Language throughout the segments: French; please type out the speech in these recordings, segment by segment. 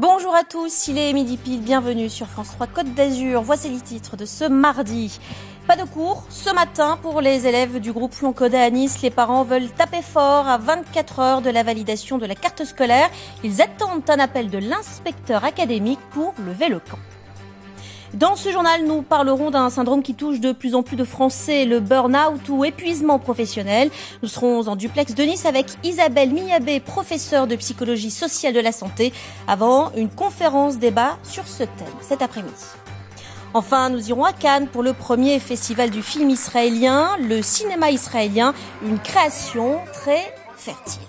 Bonjour à tous, il est midi pile, bienvenue sur France 3 Côte d'Azur. Voici les titres de ce mardi. Pas de cours ce matin pour les élèves du groupe Lyon-Coda à Nice. Les parents veulent taper fort à 24 heures de la validation de la carte scolaire. Ils attendent un appel de l'inspecteur académique pour lever le camp. Dans ce journal, nous parlerons d'un syndrome qui touche de plus en plus de Français, le burn-out ou épuisement professionnel. Nous serons en duplex de Nice avec Isabelle Mignabé, professeure de psychologie sociale de la santé, avant une conférence débat sur ce thème cet après-midi. Enfin, nous irons à Cannes pour le premier festival du film israélien, le cinéma israélien, une création très fertile.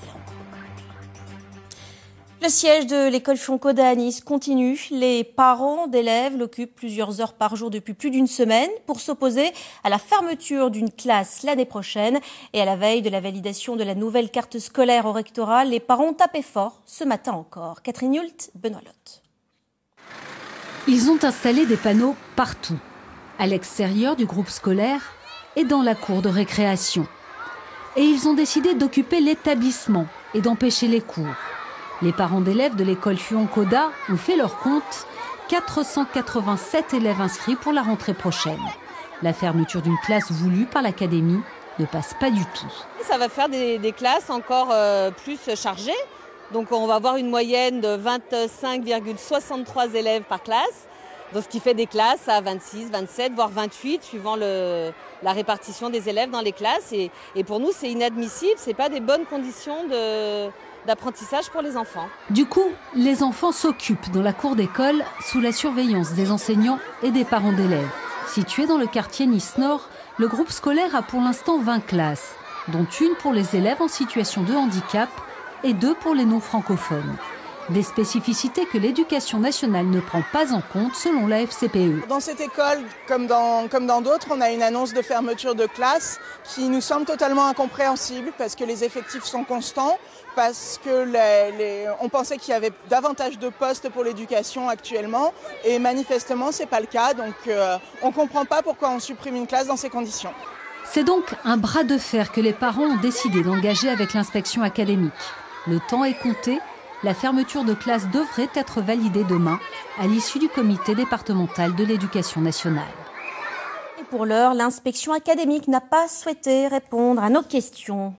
Le siège de l'école Lyon-Coda à Nice continue. Les parents d'élèves l'occupent plusieurs heures par jour depuis plus d'une semaine pour s'opposer à la fermeture d'une classe l'année prochaine. Et à la veille de la validation de la nouvelle carte scolaire au rectorat, les parents ont tapé fort ce matin encore. Catherine Hult, Benoît Lotte. Ils ont installé des panneaux partout, à l'extérieur du groupe scolaire et dans la cour de récréation. Et ils ont décidé d'occuper l'établissement et d'empêcher les cours. Les parents d'élèves de l'école Lyon-Coda ont fait leur compte, 487 élèves inscrits pour la rentrée prochaine. La fermeture d'une classe voulue par l'académie ne passe pas du tout. Ça va faire des classes encore plus chargées. Donc on va avoir une moyenne de 25,63 élèves par classe. Donc ce qui fait des classes à 26, 27, voire 28, suivant la répartition des élèves dans les classes. Et pour nous, c'est inadmissible. Ce n'est pas des bonnes conditions d'apprentissage pour les enfants. Du coup, les enfants s'occupent dans la cour d'école sous la surveillance des enseignants et des parents d'élèves. Situé dans le quartier Nice-Nord, le groupe scolaire a pour l'instant 20 classes, dont une pour les élèves en situation de handicap et 2 pour les non-francophones. Des spécificités que l'éducation nationale ne prend pas en compte selon la FCPE. Dans cette école, comme dans d'autres, on a une annonce de fermeture de classe qui nous semble totalement incompréhensible parce que les effectifs sont constants, parce que on pensait qu'il y avait davantage de postes pour l'éducation actuellement et manifestement c'est pas le cas, donc on comprend pas pourquoi on supprime une classe dans ces conditions. C'est donc un bras de fer que les parents ont décidé d'engager avec l'inspection académique. Le temps est compté. La fermeture de classe devrait être validée demain à l'issue du comité départemental de l'éducation nationale. Et pour l'heure, l'inspection académique n'a pas souhaité répondre à nos questions.